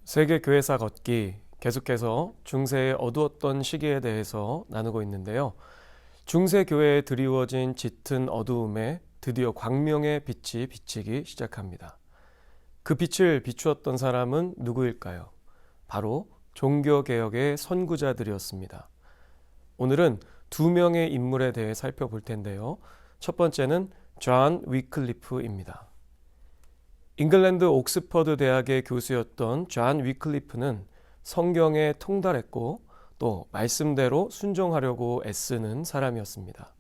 세계 교회사 걷기 계속해서 중세의 어두웠던 시기에 대해서 나누고 있는데요. 중세 교회에 드리워진 짙은 어두움에 드디어 광명의 빛이 비치기 시작합니다. 그 빛을 비추었던 사람은 누구일까요? 바로 종교개혁의 선구자들이었습니다. 오늘은 두 명의 인물에 대해 살펴볼 텐데요. 첫 번째는 존 위클리프입니다. 잉글랜드 옥스퍼드 대학의 교수였던 존 위클리프는 성경에 통달했고 또 말씀대로 순종하려고 애쓰는 사람이었습니다.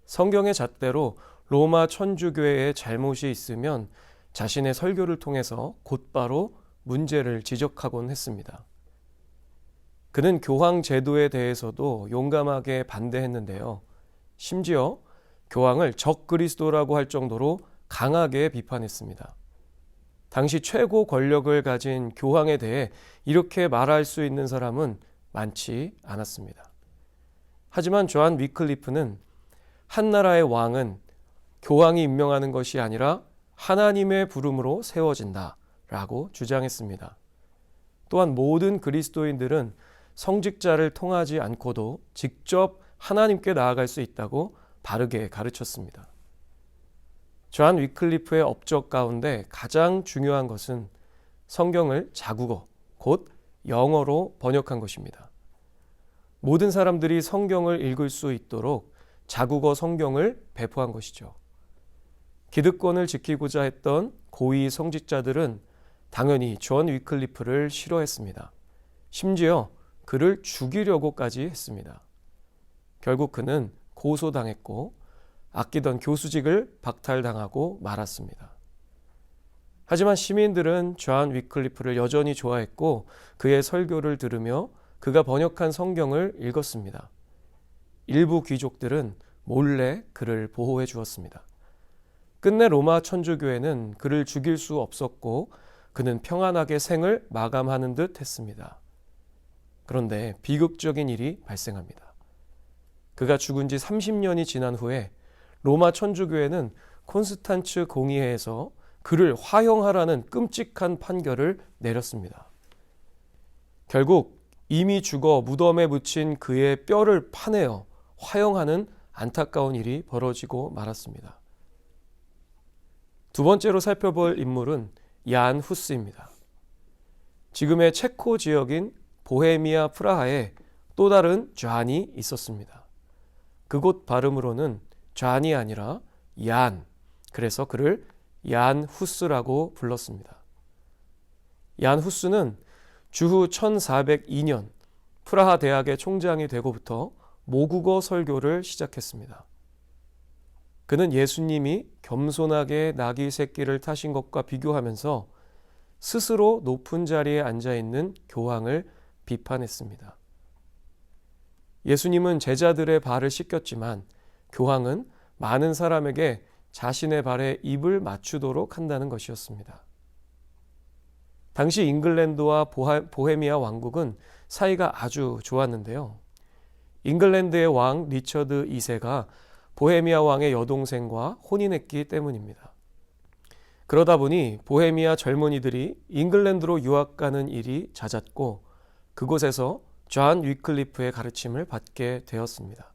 성경의 잣대로 로마 천주교회에 잘못이 있으면 자신의 설교를 통해서 곧바로 문제를 지적하곤 했습니다. 그는 교황 제도에 대해서도 용감하게 반대했는데요. 심지어 교황을 적그리스도라고 할 정도로 강하게 비판했습니다. 당시 최고 권력을 가진 교황에 대해 이렇게 말할 수 있는 사람은 많지 않았습니다. 하지만 존 위클리프는 한 나라의 왕은 교황이 임명하는 것이 아니라 하나님의 부름으로 세워진다 라고 주장했습니다. 또한 모든 그리스도인들은 성직자를 통하지 않고도 직접 하나님께 나아갈 수 있다고 바르게 가르쳤습니다. 존 위클리프의 업적 가운데 가장 중요한 것은 성경을 자국어, 곧 영어로 번역한 것입니다. 모든 사람들이 성경을 읽을 수 있도록 자국어 성경을 배포한 것이죠. 기득권을 지키고자 했던 고위 성직자들은 당연히 존 위클리프를 싫어했습니다. 심지어 그를 죽이려고까지 했습니다. 결국 그는 고소당했고 아끼던 교수직을 박탈당하고 말았습니다. 하지만 시민들은 존 위클리프를 여전히 좋아했고 그의 설교를 들으며 그가 번역한 성경을 읽었습니다. 일부 귀족들은 몰래 그를 보호해 주었습니다. 끝내 로마 천주교회는 그를 죽일 수 없었고 그는 평안하게 생을 마감하는 듯 했습니다. 그런데 비극적인 일이 발생합니다. 그가 죽은 지 30년이 지난 후에 로마 천주교회는 콘스탄츠 공의회에서 그를 화형하라는 끔찍한 판결을 내렸습니다. 결국 이미 죽어 무덤에 묻힌 그의 뼈를 파내어 화형하는 안타까운 일이 벌어지고 말았습니다. 두 번째로 살펴볼 인물은 얀 후스입니다. 지금의 체코 지역인 보헤미아 프라하에 또 다른 존이 있었습니다. 그곳 발음으로는 존이 아니라 얀, 그래서 그를 얀 후스라고 불렀습니다. 얀 후스는 주후 1402년 프라하 대학의 총장이 되고부터 모국어 설교를 시작했습니다. 그는 예수님이 겸손하게 나귀 새끼를 타신 것과 비교하면서 스스로 높은 자리에 앉아있는 교황을 비판했습니다. 예수님은 제자들의 발을 씻겼지만 교황은 많은 사람에게 자신의 발에 입을 맞추도록 한다는 것이었습니다. 당시 잉글랜드와 보헤미아 왕국은 사이가 아주 좋았는데요. 잉글랜드의 왕 리처드 2세가 보헤미아 왕의 여동생과 혼인했기 때문입니다. 그러다 보니 보헤미아 젊은이들이 잉글랜드로 유학 가는 일이 잦았고 그곳에서 존 위클리프의 가르침을 받게 되었습니다.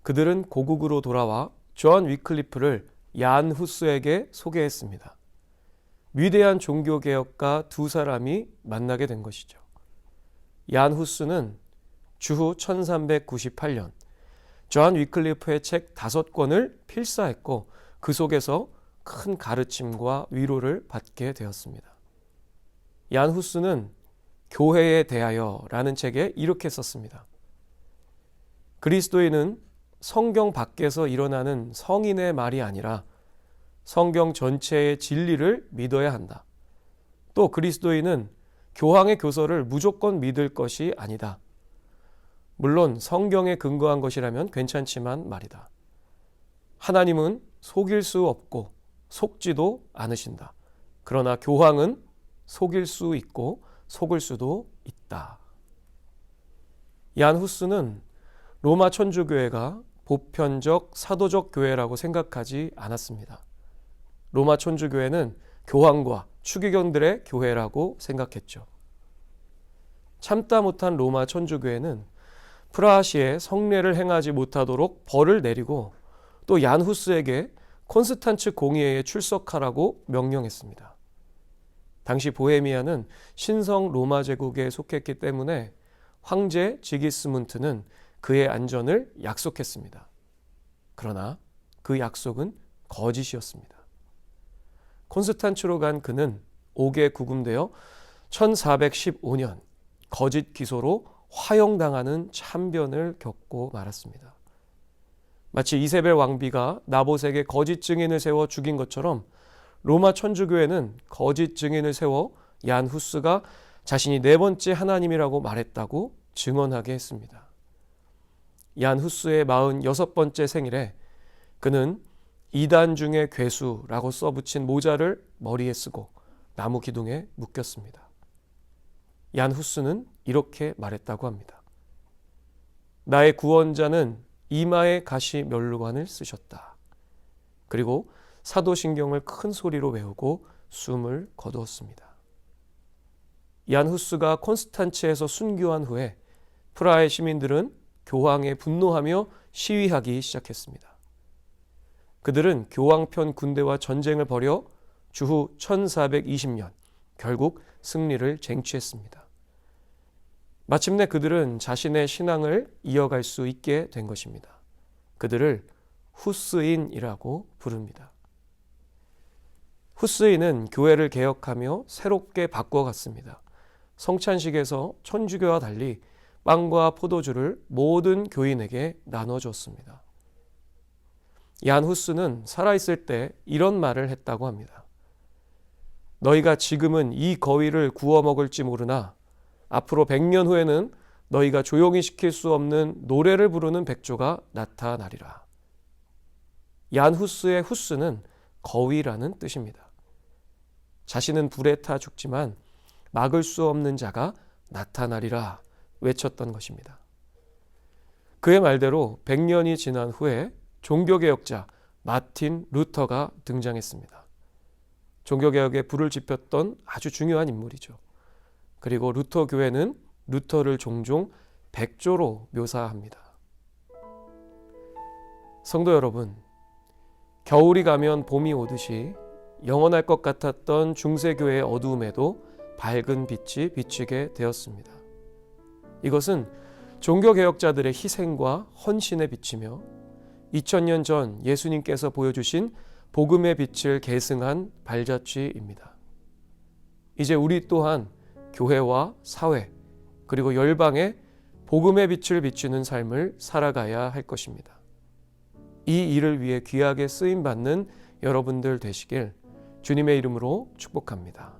그들은 고국으로 돌아와 존 위클리프를 얀 후스에게 소개했습니다. 위대한 종교개혁가 두 사람이 만나게 된 것이죠. 얀 후스는 주후 1398년 존 위클리프의 책 5권을 필사했고 그 속에서 큰 가르침과 위로를 받게 되었습니다. 얀 후스는 교회에 대하여 라는 책에 이렇게 썼습니다. 그리스도인은 성경 밖에서 일어나는 성인의 말이 아니라 성경 전체의 진리를 믿어야 한다. 또 그리스도인은 교황의 교서를 무조건 믿을 것이 아니다. 물론 성경에 근거한 것이라면 괜찮지만 말이다. 하나님은 속일 수 없고 속지도 않으신다. 그러나 교황은 속일 수 있고 속을 수도 있다. 얀 후스는 로마 천주교회가 보편적 사도적 교회라고 생각하지 않았습니다. 로마 천주교회는 교황과 추기경들의 교회라고 생각했죠. 참다 못한 로마 천주교회는 프라하시에 성례를 행하지 못하도록 벌을 내리고 또 얀 후스에게 콘스탄츠 공의회에 출석하라고 명령했습니다. 당시 보헤미아는 신성 로마 제국에 속했기 때문에 황제 지기스문트는 그의 안전을 약속했습니다. 그러나 그 약속은 거짓이었습니다. 콘스탄츠로 간 그는 옥에 구금되어 1415년 거짓 기소로 화형당하는 참변을 겪고 말았습니다. 마치 이세벨 왕비가 나봇에게 거짓 증인을 세워 죽인 것처럼 로마 천주교회는 거짓 증인을 세워 얀 후스가 자신이 네 번째 하나님이라고 말했다고 증언하게 했습니다. 얀 후스의 46번째 생일에 그는 이단 중의 괴수라고 써붙인 모자를 머리에 쓰고 나무 기둥에 묶였습니다. 얀 후스는 이렇게 말했다고 합니다. 나의 구원자는 이마에 가시 멸루관을 쓰셨다. 그리고 사도신경을 큰 소리로 외우고 숨을 거두었습니다. 얀 후스가 콘스탄츠에서 순교한 후에 프라하의 시민들은 교황에 분노하며 시위하기 시작했습니다. 그들은 교황편 군대와 전쟁을 벌여 주후 1420년 결국 승리를 쟁취했습니다. 마침내 그들은 자신의 신앙을 이어갈 수 있게 된 것입니다. 그들을 후스인이라고 부릅니다. 후스인은 교회를 개혁하며 새롭게 바꿔갔습니다. 성찬식에서 천주교와 달리 빵과 포도주를 모든 교인에게 나눠줬습니다. 얀 후스는 살아있을 때 이런 말을 했다고 합니다. 너희가 지금은 이 거위를 구워 먹을지 모르나 앞으로 100년 후에는 너희가 조용히 시킬 수 없는 노래를 부르는 백조가 나타나리라. 얀 후스의 후스는 거위라는 뜻입니다. 자신은 불에 타 죽지만 막을 수 없는 자가 나타나리라 외쳤던 것입니다. 그의 말대로 100년이 지난 후에 종교개혁자 마틴 루터가 등장했습니다. 종교개혁에 불을 지폈던 아주 중요한 인물이죠. 그리고 루터 교회는 루터를 종종 백조로 묘사합니다. 성도 여러분, 겨울이 가면 봄이 오듯이 영원할 것 같았던 중세교회의 어두움에도 밝은 빛이 비치게 되었습니다. 이것은 종교개혁자들의 희생과 헌신에 비치며 2000년 전 예수님께서 보여주신 복음의 빛을 계승한 발자취입니다. 이제 우리 또한 교회와 사회 그리고 열방에 복음의 빛을 비추는 삶을 살아가야 할 것입니다. 이 일을 위해 귀하게 쓰임받는 여러분들 되시길 주님의 이름으로 축복합니다.